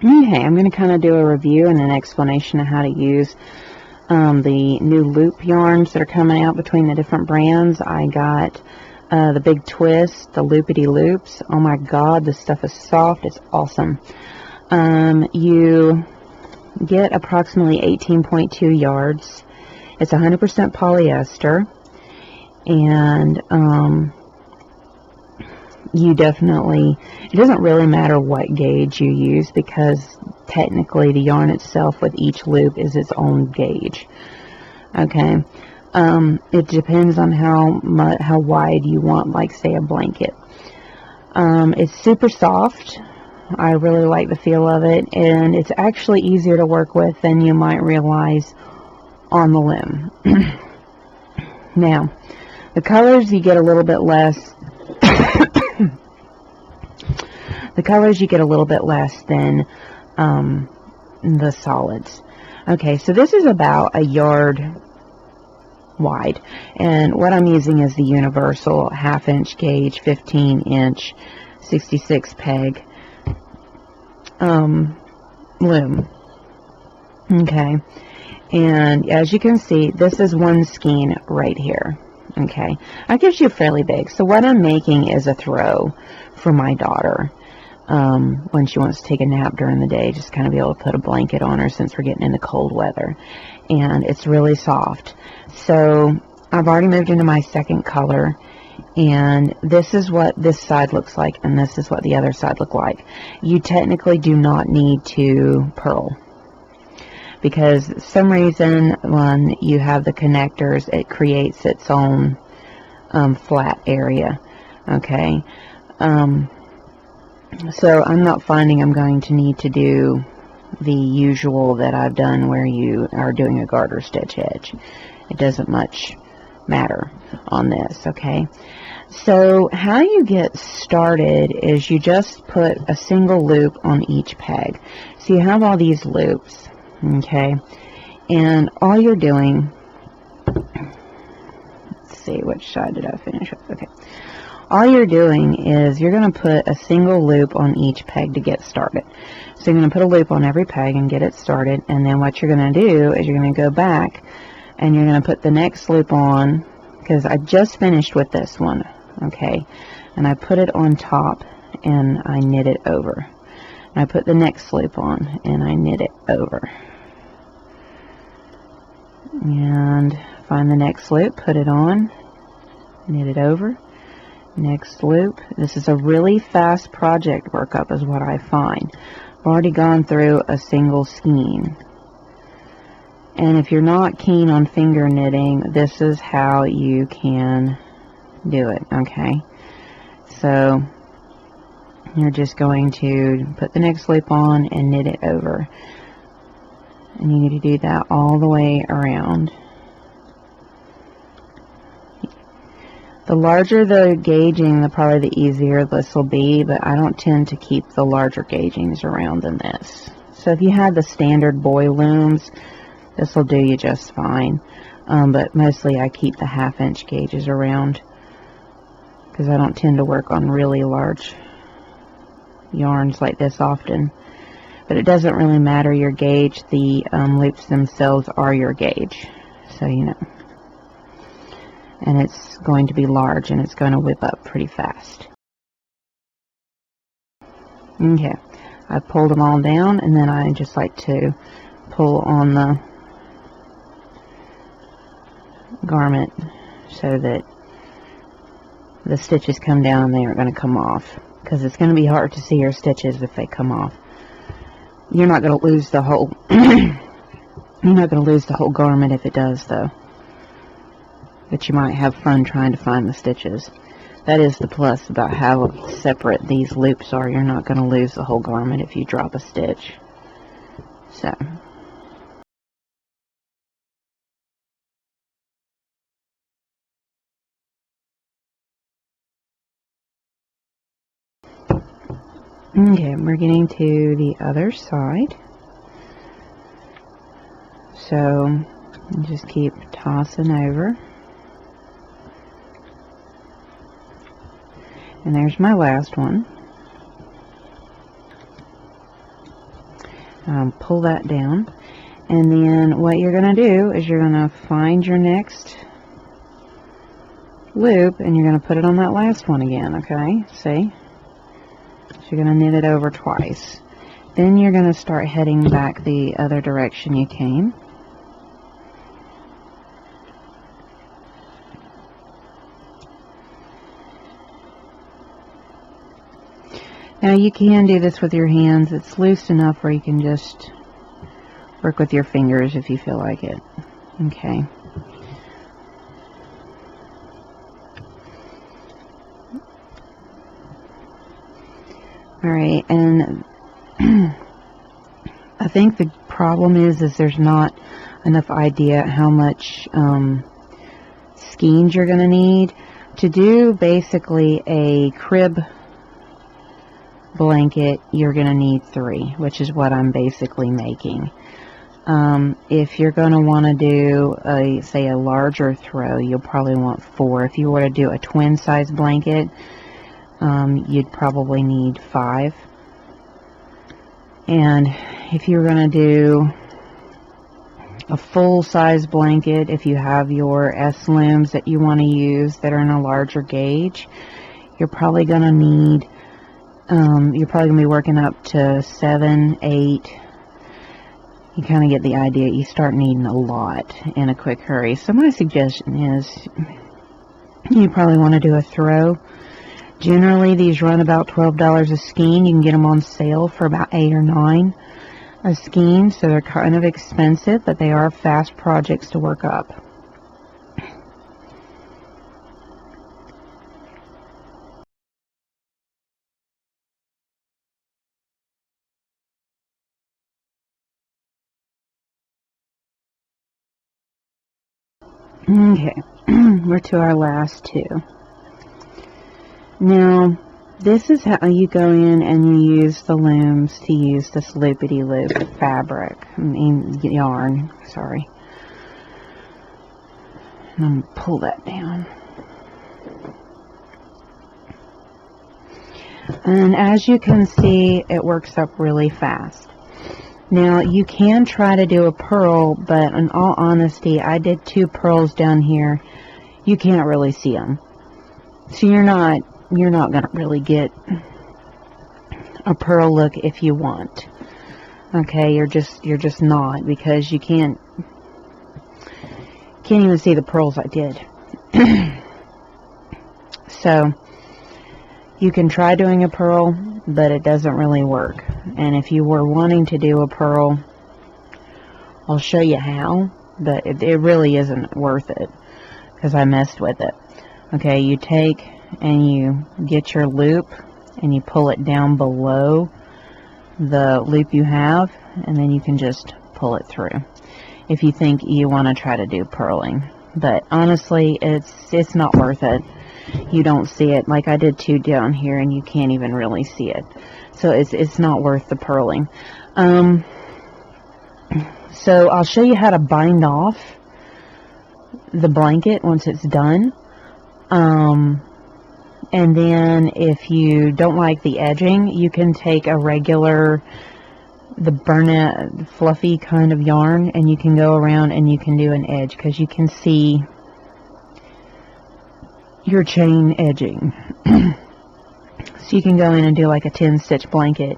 Okay, I'm going to kind of do a review and an explanation of how to use the new loop yarns that are coming out between the different brands. I got the Big Twist, the Loopity Loops. Oh my god, this stuff is soft. It's awesome. You get approximately 18.2 yards. It's 100% polyester, and you definitely, it doesn't really matter what gauge you use, because technically the yarn itself with each loop is its own gauge. Okay, it depends on how wide you want, like say a blanket. It's super soft. I really like the feel of it, and it's actually easier to work with than you might realize on the Loom. Now, the colors you get a little bit less. The colors you get a little bit less than the solids. Okay, so this is about a yard wide, and what I'm using is the universal 1/2 inch gauge, 15 inch, 66 peg loom. Okay, and as you can see, this is one skein right here. Okay, that gives you fairly big. So what I'm making is a throw for my daughter when she wants to take a nap during the day, just kind of be able to put a blanket on her since we're getting into cold weather. And it's really soft. So I've already moved into my second color, and this is what this side looks like, and this is what the other side look like. You technically do not need to purl, because for some reason when you have the connectors, it creates its own flat area. Okay, so I'm not finding I'm going to need to do the usual that I've done where you are doing a garter stitch edge. It doesn't much matter on this. Okay, so how you get started is you just put a single loop on each peg. So you have all these loops, okay, and all you're doing, let's see, which side did I finish with? Okay, all you're doing is you're going to put a single loop on each peg to get started. So you're going to put a loop on every peg and get it started, and then what you're going to do is you're going to go back and you're going to put the next loop on, because I just finished with this one, okay, and I put it on top and I knit it over. And I put the next loop on and I knit it over. And find the next loop, put it on, knit it over. Next loop. This is a really fast project workup is what I find. I've already gone through a single skein. And if you're not keen on finger knitting, this is how you can do it, okay? So you're just going to put the next loop on and knit it over. And you need to do that all the way around. The larger the gauging, the probably the easier this will be, but I don't tend to keep the larger gaugings around than this. So if you have the standard boy looms, this will do you just fine. But mostly I keep the 1/2 inch gauges around, because I don't tend to work on really large yarns like this often. But it doesn't really matter your gauge. The loops themselves are your gauge, so you know. And it's going to be large, and it's going to whip up pretty fast. Okay, I pulled them all down, and then I just like to pull on the garment so that the stitches come down and they aren't going to come off, because it's going to be hard to see your stitches if they come off. You're not going to lose the whole you're not going to lose the whole garment if it does, though. But you might have fun trying to find the stitches. That is the plus about how separate these loops are. You're not going to lose the whole garment if you drop a stitch. So okay, we're getting to the other side. So just keep tossing over. And there's my last one. pull that down, and then what you're going to do is you're going to find your next loop, and you're going to put it on that last one again, okay? See? So you're going to knit it over twice. Then you're going to start heading back the other direction you came. Now you can do this with your hands. It's loose enough where you can just work with your fingers if you feel like it. Okay. Alright, and I think the problem is there's not enough idea how much skeins you're going to need. To do basically a crib blanket, you're going to need 3, which is what I'm basically making. If you're going to want to do say a larger throw, you'll probably want 4. If you were to do a twin size blanket, you'd probably need 5. And if you're going to do a full size blanket, if you have your S looms that you want to use that are in a larger gauge, you're probably going to need you're probably going to be working up to 7, 8. You kind of get the idea. You start needing a lot in a quick hurry. So my suggestion is you probably want to do a throw. Generally, these run about $12 a skein. You can get them on sale for about 8 or 9 a skein. So they're kind of expensive, but they are fast projects to work up. Okay, we're to our last 2. Now, this is how you go in and you use the looms to use this Loopity Loop fabric. Yarn, sorry. I'm going to pull that down. And as you can see, it works up really fast. Now, you can try to do a purl, but in all honesty, I did 2 purls down here. You can't really see them. So you're not going to really get a purl look if you want. Okay, you're just not, because you can't even see the purls I did. So you can try doing a purl, but it doesn't really work. And if you were wanting to do a purl, I'll show you how, but it really isn't worth it because I messed with it. Okay, you take and you get your loop and you pull it down below the loop you have, and then you can just pull it through if you think you want to try to do purling. But honestly, it's not worth it. You don't see it. Like I did 2 down here and you can't even really see it. So it's not worth the purling. So I'll show you how to bind off the blanket once it's done. And then if you don't like the edging, you can take a regular, the burnet fluffy kind of yarn, and you can go around and you can do an edge, because you can see your chain edging. So you can go in and do like a 10-stitch blanket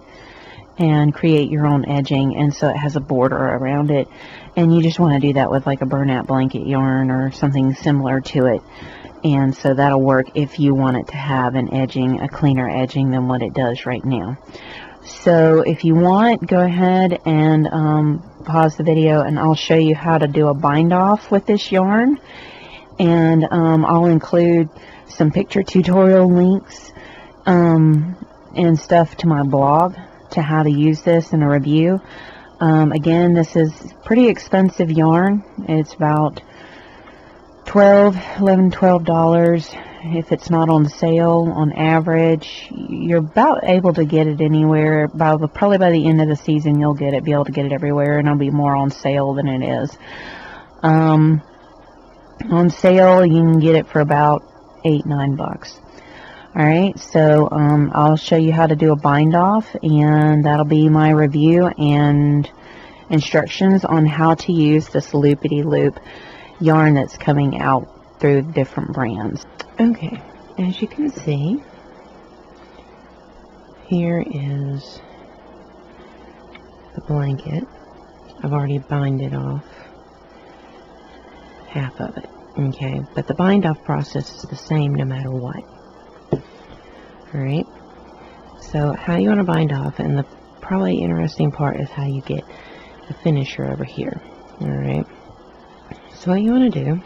and create your own edging, and so it has a border around it, and you just want to do that with like a burnout blanket yarn or something similar to it. And so that'll work if you want it to have an edging, a cleaner edging than what it does right now. So if you want, go ahead and pause the video and I'll show you how to do a bind off with this yarn. And I'll include some picture tutorial links and stuff to my blog to how to use this in a review. Again, this is pretty expensive yarn. It's about $12 if it's not on sale. On average, you're about able to get it anywhere. Probably by the end of the season, you'll be able to get it everywhere, and it'll be more on sale than it is. On sale, you can get it for about $8-9. Alright, so I'll show you how to do a bind off, and that'll be my review and instructions on how to use this Loopity Loop yarn that's coming out through different brands. Okay, as you can see, here is the blanket. I've already binded off half of it, okay, but the bind off process is the same no matter what. Alright, so how you want to bind off, and the probably interesting part is how you get the finisher over here. Alright, so what you want to do,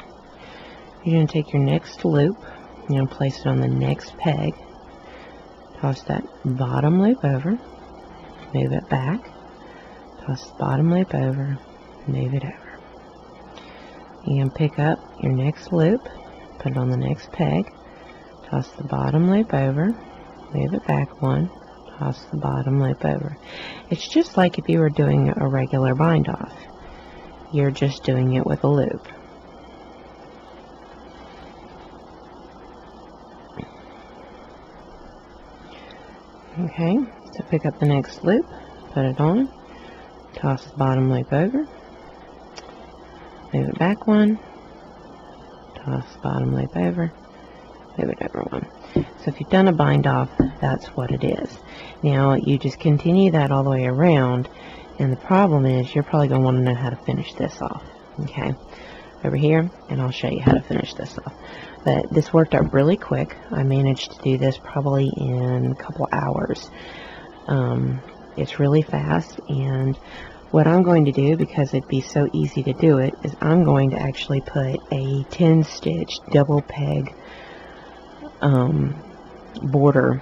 you're going to take your next loop, you're going to place it on the next peg, toss that bottom loop over, move it back, toss the bottom loop over, move it over. You can pick up your next loop, put it on the next peg, toss the bottom loop over, move it back one, toss the bottom loop over. It's just like if you were doing a regular bind off. You're just doing it with a loop. Okay, so pick up the next loop, put it on, toss the bottom loop over, move it back one, toss the bottom loop over, move it over one. So if you've done a bind off, that's what it is. Now you just continue that all the way around, and the problem is you're probably going to want to know how to finish this off. Okay, over here, and I'll show you how to finish this off. But this worked out really quick. I managed to do this probably in a couple hours. It's really fast, and what I'm going to do, because it'd be so easy to do it, is I'm going to actually put a 10 stitch double peg border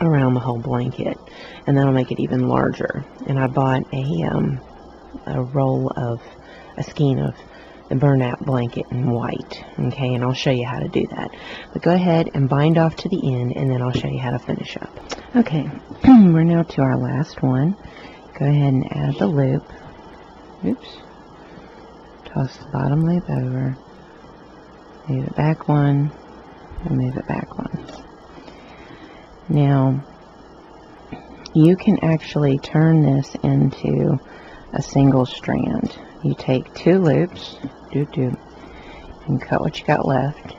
around the whole blanket, and that'll make it even larger. And I bought a roll of a skein of the burnout blanket in white, okay, and I'll show you how to do that. But go ahead and bind off to the end, and then I'll show you how to finish up. Okay, we're now to our last one. Go ahead and add the loop. Oops. Toss the bottom loop over, move it back one, and move it back one. Now you can actually turn this into a single strand. You take two loops, and cut what you got left.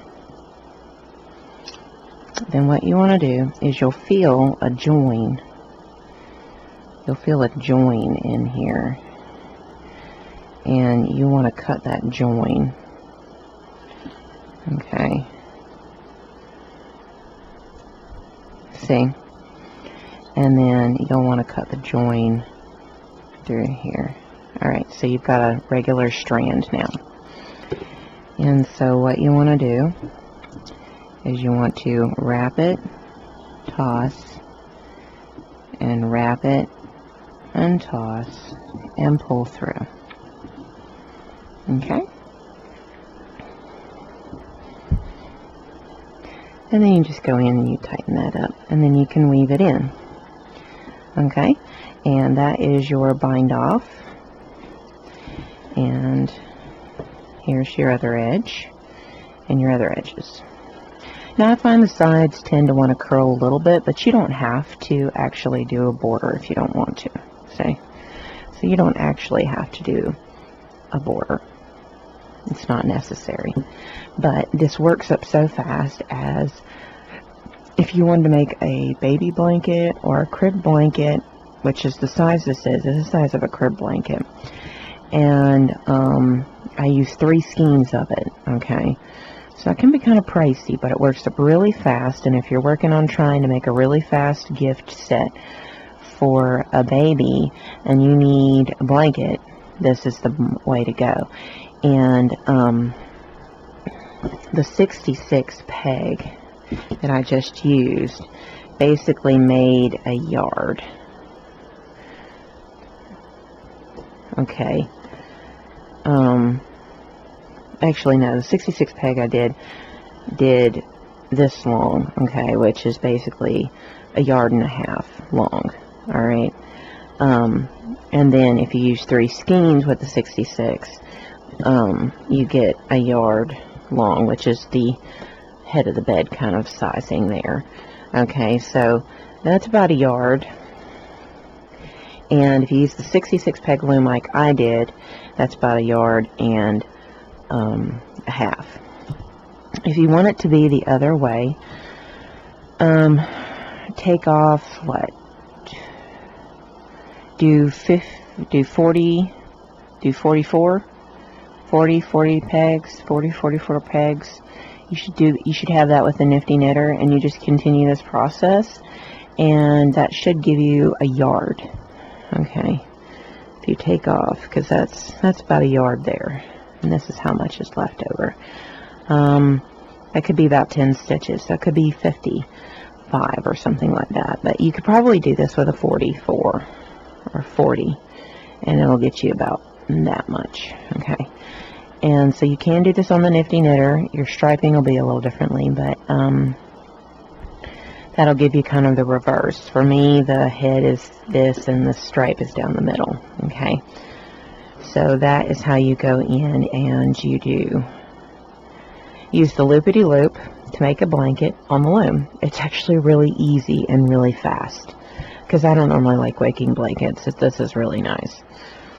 Then what you want to do is you'll feel a join. You'll feel a join in here, and you want to cut that join. Okay. See? And then you'll want to cut the join through here. Alright, so you've got a regular strand now. And so what you want to do is you want to wrap it, toss, and wrap it, and toss, and pull through. Okay? And then you just go in and you tighten that up, and then you can weave it in. Okay? And that is your bind off. And here's your other edge and your other edges. Now I find the sides tend to want to curl a little bit, but you don't have to actually do a border if you don't want to. See? So you don't actually have to do a border. It's not necessary. But this works up so fast, as if you wanted to make a baby blanket or a crib blanket, which is the size this is. It's the size of a crib blanket. And I use 3 skeins of it, okay? So it can be kind of pricey, but it works up really fast. And if you're working on trying to make a really fast gift set for a baby and you need a blanket, this is the way to go. And the 66 peg that I just used basically made a yard. Okay. Actually, no, the 66 peg I did this long, okay, which is basically a yard and a half long, alright? And then if you use 3 skeins with the 66, you get a yard long, which is the head of the bed kind of sizing there. Okay, so that's about a yard. And if you use the 66 peg loom like I did, that's about a yard and a half. If you want it to be the other way, take off what? Do 40 pegs, 44 pegs. You should have that with a nifty knitter, and you just continue this process, and that should give you a yard. Okay, if you take off, because that's about a yard there, and this is how much is left over. That could be about 10 stitches, so it could be 55 or something like that, but you could probably do this with a 44 or 40, and it'll get you about that much. Okay, and so you can do this on the nifty knitter. Your striping will be a little differently, but that'll give you kind of the reverse. For me, the head is this and the stripe is down the middle. Okay, so that is how you go in and you do use the loopity loop to make a blanket on the loom. It's actually really easy and really fast, because I don't normally like making blankets. This is really nice.